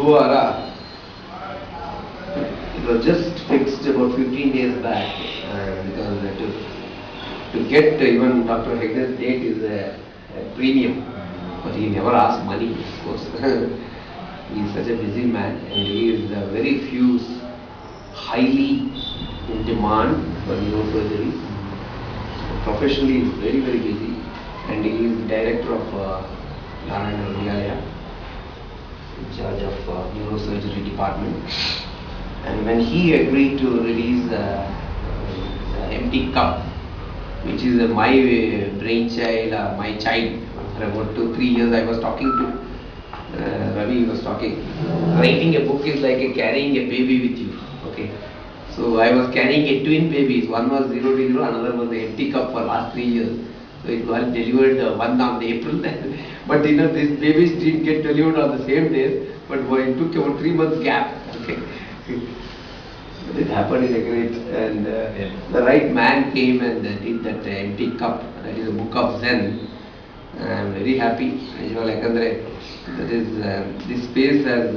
Gurdwara. It was just fixed about 15 days back because to get even Dr. Hegde's date is a premium, but he never asked money, of course. He is such a busy man, and he is very few highly in demand for neurosurgery. Professionally, he is very, very busy, and he is director of Narayana Vidyalaya, in charge of neurosurgery department. And when he agreed to release the empty cup, which is my brainchild, my child, for about 2-3 years I was talking to Ravi was talking. Writing a book is like carrying a baby with you. Okay. So I was carrying a twin babies. One was 0 to 0, another was the empty cup for last 3 years. So it was delivered one on April. But these babies didn't get delivered on the same day, but it took about 3 months gap. Okay. It happened in a great, and the right man came and did that empty cup. That is a book of Zen. I am very happy. That is, this space has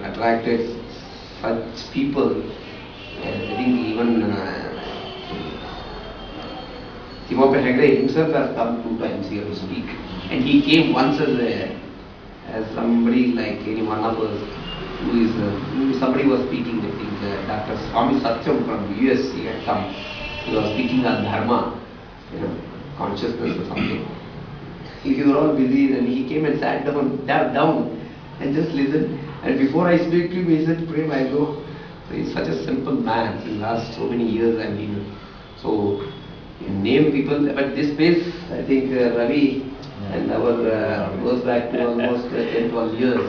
attracted such people. I think even Timothy Hegde himself has come 2 times here to speak, and he came once as somebody like any one of us who is somebody was speaking. I think Dr. Swami Satyam from US, he had come. He was speaking on dharma, consciousness or something. We were all busy, and he came and sat down and just listened. And before I speak to him, he said, "Prem, I know." So he's such a simple man. In the last so many years, I've been so you name people. But this space, I think Ravi and our goes back to almost 10-12 years,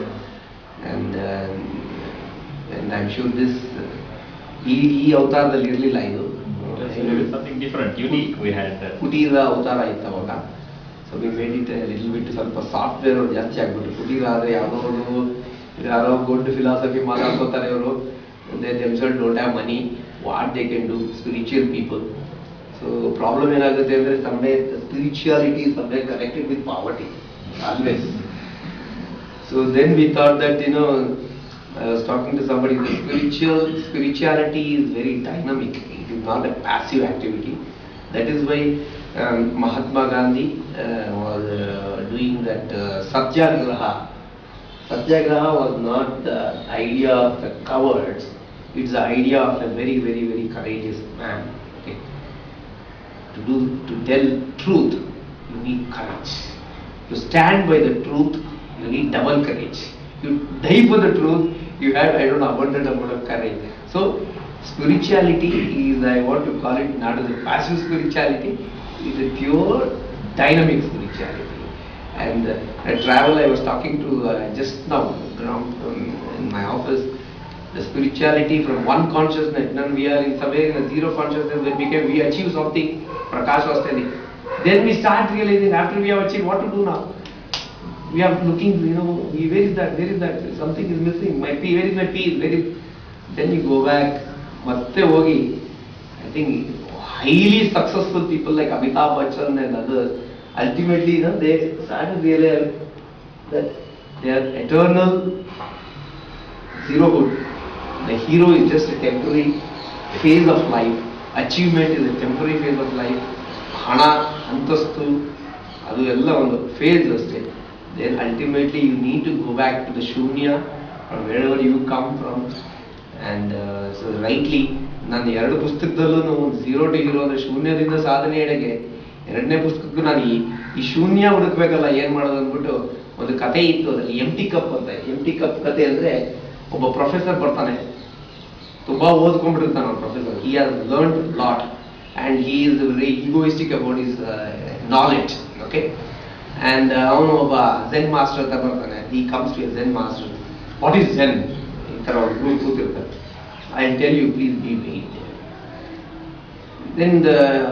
and I'm sure this he avatar the literally line. Something different, unique. We had Kutira avatar ittavaga. So we made it a little bit software or just check, but Kutira are good philosophy they themselves don't have money, what they can do, spiritual people. So problem is somewhere spirituality is somewhere connected with poverty, always. So then we thought that, I was talking to somebody, spirituality is very dynamic, it is not a passive activity. That is why Mahatma Gandhi was doing that Satyagraha. Satyagraha was not the idea of the cowards, it's the idea of a very, very, very courageous man. Okay. To tell truth, you need courage. To stand by the truth, you need double courage. You die for the truth, you have, abundant amount of courage. So, spirituality is, I want to call it not as a passive spirituality, it is a pure dynamic spirituality. And at travel, I was talking to just now in my office, the spirituality from one consciousness. Then we are in somewhere in a zero consciousness. We achieve something. Prakash was telling. Then we start realizing after we have achieved what to do now. We are looking, where is that? Where is that? Something is missing. My peace. Where is my peace? Then you go back. Matte hogi. I think highly successful people like Amitabh Bachchan and others. Ultimately, they start to realize that they are eternal zerohood. The hero is just a temporary phase of life. Achievement is a temporary phase of life. Hana, antastu, adu ella ondu phase aste. Then ultimately you need to go back to the shunya from wherever you come from. And so rightly, ನಾನು 2 ಪುಸ್ತಕದಲ್ಲೂ 0 to hero ಅಂದ್ರೆ ಶೂನ್ಯದಿಂದ ಸಾಧನೆ ಎಡೆಗೆ 2ನೇ ಪುಸ್ತಕಕ್ಕೂ ನಾನು ಈ ಶೂನ್ಯ ಹುಡುಕ್ಬೇಕಲ್ಲ ಏನ್ ಮಾಡೋದು ಅಂದ್ಬಿಟ್ಟು ಒಂದು ಕತೆ ಇತ್ತು. ಅದರಲ್ಲಿ ಎಂಟಿ ಕಪ್ ಅಂತ. ಎಂಟಿ ಕಪ್ ಕತೆ ಅಂದ್ರೆ ಒಬ್ಬ ಪ್ರೊಫೆಸರ್ ಬರ್ತಾನೆ, ತುಂಬಾ ಓದ್ಕೊಂಡ್ಬಿಟ್ಟಿರ್ತಾನೆ ಅವ್ರ professor. He has learned lot and he is very egoistic about his knowledge. Okay. And ಅವನು ಒಬ್ಬ ಝೆನ್ ಮಾಸ್ಟರ್ ಅಂತ ಬರ್ತಾನೆ. He comes to a Zen master. What is Zen? ಈ ತರ ಅವ್ರು ಕೂತಿರ್ತಾರೆ. I'll tell you, please be wait. Then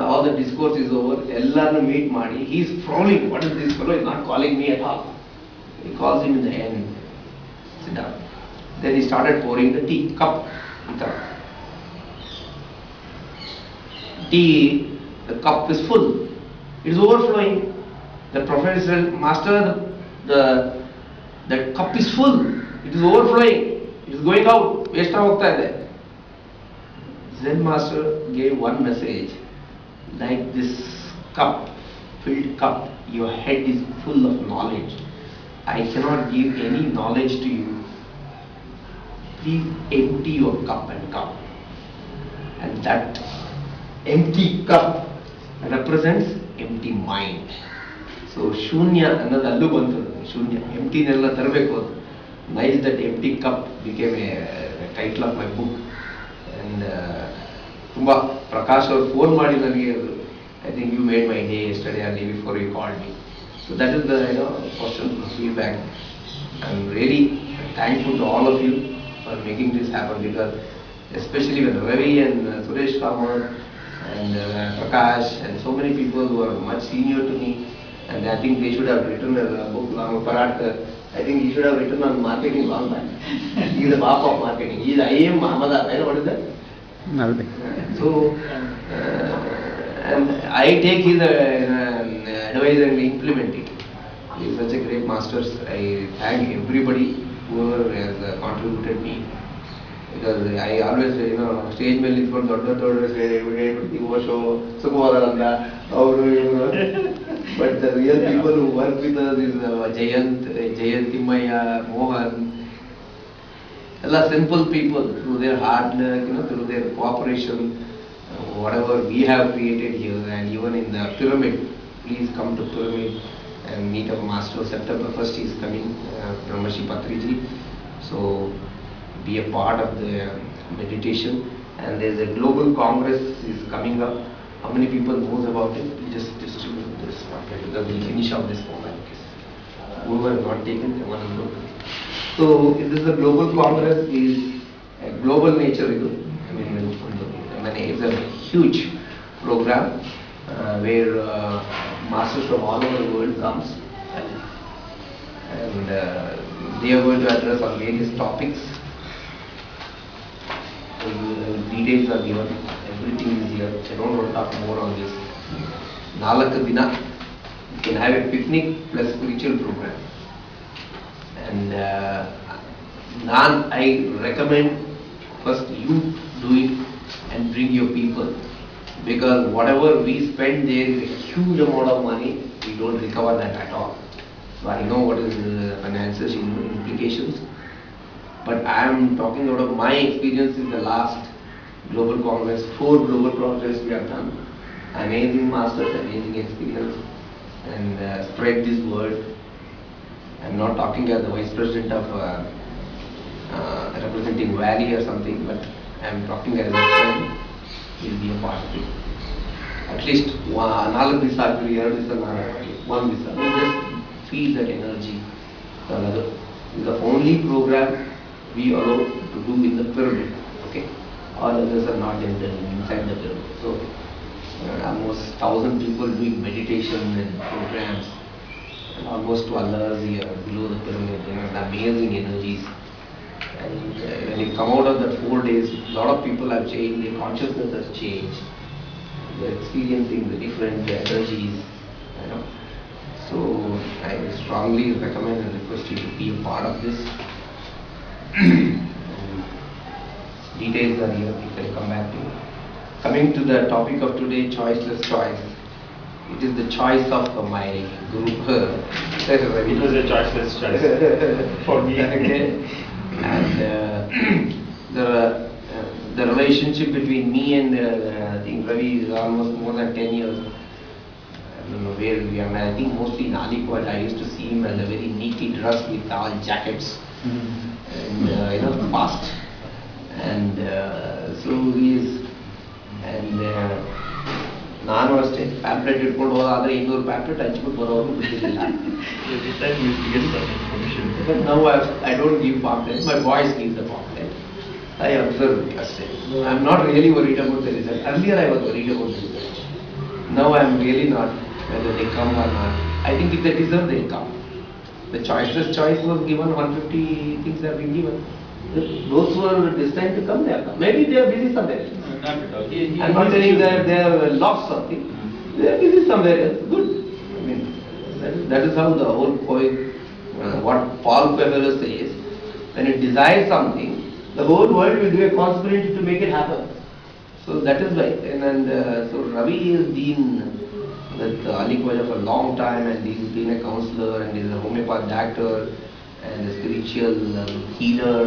all the discourse is over. Ellarnu meet maadi. He is frowning. What is this fellow? He is not calling me at all. He calls him in the end. Sit down. Then he started pouring the tea cup. Tea, the cup is full. It is overflowing. The professor, master, the cup is full. It is overflowing. It is going out. Waste ಹೋಗ್ತಾ ಇದೆ. Zen master gave one message, like this cup, filled cup, your head is full of knowledge. I cannot give any knowledge to you. Please empty your cup and come. And that empty cup represents empty mind. So Shunya, another allu bantu, Shunya, empty nella tarbeku. Nice, that empty cup became a title of my book. And ತುಂಬಾ ಪ್ರಕಾಶ್ ಅವರು phone ಮಾಡಿ ನನಗೆ, I think you made my day yesterday or day before you called me. So that is the question feedback. I'm really thankful to all of you for making this happen, because especially when Ravi and Suresh Kamar and Prakash and so many people who are much senior to me, and I think they should have written a book, Paratkar. I think he should have written on marketing long back. He is the bap of marketing. He is IAM Ahmedabad. What is that? So, and I take his advice and implement it. He is such a great master. I thank everybody whoever has contributed me, because I always stage ಮೇಲೆ ನಿಂತ್ಕೊಂಡು ದೊಡ್ಡ ಹೇಳ್ಬಿಡ್ತೀವಿ ಓಶೋ ಸುಖವಾದಂತ ಅವರು ಇವರು. But the real people who work with us is Jayant, Timmaya, Mohan. All simple people, through their hard work, through their cooperation, whatever we have created here. And even in the pyramid, please come to pyramid and meet our master. September 1st he is coming, Brahmashi Patriji. So be a part of the meditation. And there is a global congress is coming up. How many people knows about it? Just distribute this packet, because we will finish off this format. Whoever has not taken, they want to look. So this is a global congress, is a global nature. It's a huge program where masters from all over the world comes, and they are going to address on various topics. So details are given, everything is here. I don't want to talk more on this. 4 ದಿನ you can have a picnic plus spiritual program. And I recommend first you do it and bring your people, because whatever we spend there is a huge amount of money, we don't recover that at all. So I know what is the financial implications, but I am talking out of my experience in the last global congress. 4 global congress we have done. Amazing masters, amazing experience, and spread this word. I'm not talking as the vice president of representing Valley or something, but I'm talking as a friend. Will be a part of it. At least 4 ದಿವಸ ಆಗಲಿ, 2 ದಿವಸ, 1 ದಿವಸ, just feel that energy. It's the only program we allow to do in the pyramid. Okay, all others are not inside the pyramid. So almost 1,000 people doing meditation and programs, and almost 12 hours here below the pyramid. The amazing energies. And when you come out of that 4 days, a lot of people have changed. Their consciousness has changed. They're experiencing the different energies. So I strongly recommend and request you to be a part of this. Details are here. You can come back to it. Coming to the topic of today, choiceless choice. It is the choice of my group. It was a choiceless choice for me. Okay. And the relationship between me and I think Ravi is almost more than 10 years. I don't know where we are. I think mostly in Aliquot. I used to see him as a very neatly dressed with all jackets, and fast. And so he is. And ನಾನು ಅಷ್ಟೇ pamphlet ಇಟ್ಕೊಂಡು ಹೋದಾದ್ರೆ 200 pamphlet ಹಂಚ್ಬಿಟ್ಟು ಬರೋರು ಬಿಟ್ಟಿರಲಿಲ್ಲ. Now I don't give pamphlet, my boys give the pamphlet. I observe it ಅಷ್ಟೇ. I am not really worried about the result. Earlier I was worried about the result. Now I am really not, whether they come or not. I think if they deserve, they come. The choiceless choice was given, 150 things have been given. Those who are destined to come, they have come. Maybe they are busy somewhere. I'm not saying that they have lost something. They are busy somewhere else. Good. I mean, that is how the whole poem, what Paul Pevere says, when you desire something, the whole world will do a conspiracy to make it happen. So that is why, so Ravi has been with Ali Khwaja for a long time, and he's been a counselor, and he's a homeopath doctor, and a spiritual healer,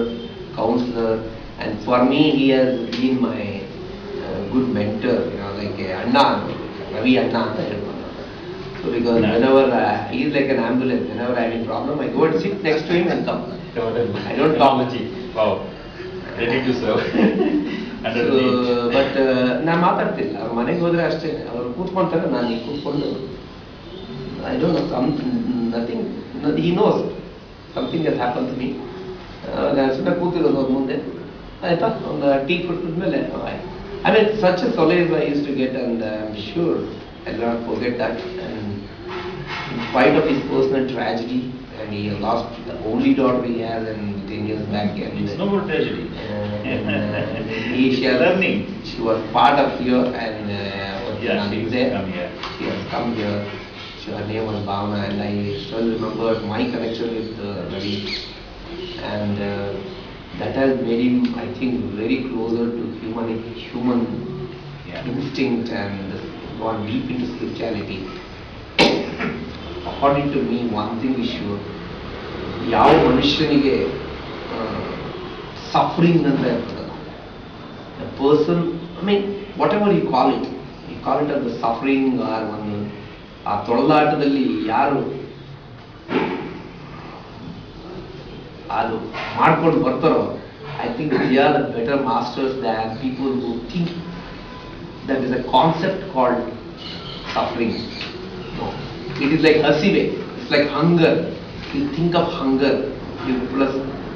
counselor, and for me he has been my good mentor, like Anna, Ravi Anna. So because whenever he is like an ambulance, whenever I have a problem, I go and sit next to him and come. I don't talk. Wow, ready to serve. But ನಾನು ಮಾತಾಡ್ತಿಲ್ಲ, ಅವ್ರ ಮನೆಗೆ ಹೋದ್ರೆ ಅಷ್ಟೇ, ಅವ್ರು ಕೂತ್ಕೊಂತಾರೆ, ನಾನು ಈಗ ಕೂತ್ಕೊಂಡು I don't know nothing, he knows something has happen to me. ನಾನು ಸುಮ್ಮನೆ ಕೂತಿರೋದು ಅವ್ರ ಮುಂದೆ, ಆಯ್ತಾ, ಒಂದು ಟೀ ಕುಡಿದ್ಮೇಲೆ I mean such a solace I use to get, and I am sure I will not forget that. And in spite of his personal tragedy, and he lost the only daughter he has, and 10 years back, and it's no more tragedy. Learning. She was part of here, and she has come here. She has come here. Her name was Bhavna, and I still remember my connection with Ravi, and that has made him, I think, very closer to human instinct, and gone deep into spirituality. According to me, one thing is sure, ಯಾವ ಮನುಷ್ಯನಿಗೆ suffering ಅಂತ ಇರ್ತದಲ್ಲ, a person, I mean, whatever you call it as the suffering, or ಒಂದು ಆ ತೊಳಲಾಟದಲ್ಲಿ ಯಾರು ಅದು ಮಾಡ್ಕೊಂಡು ಬರ್ತಾರೋ, I think they are the better masters than people who think that is a concept called suffering. No, it is like hasive, it's like hunger. You think of hunger,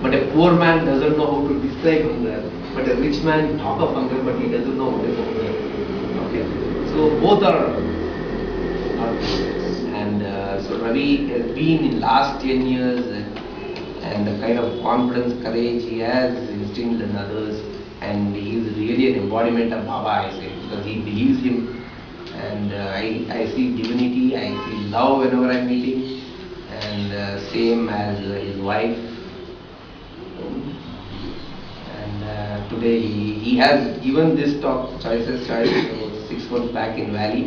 but a poor man doesn't know how to describe hunger, but a rich man talk of hunger, but he doesn't know what is hunger. Okay, so both are and so Ravi has been in last 10 years, and the kind of confidence, courage he has instilled in others, and he is really an embodiment of Baba, I say, because he believes him, and I see divinity, I see love whenever I meet him, and same as his wife. And today he has given this talk, Choices Choice, 6 months back in Valley,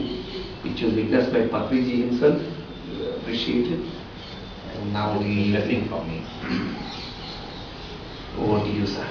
which was witnessed by Patriji himself. Appreciate it. And now he is listening from me. Over to you, sir.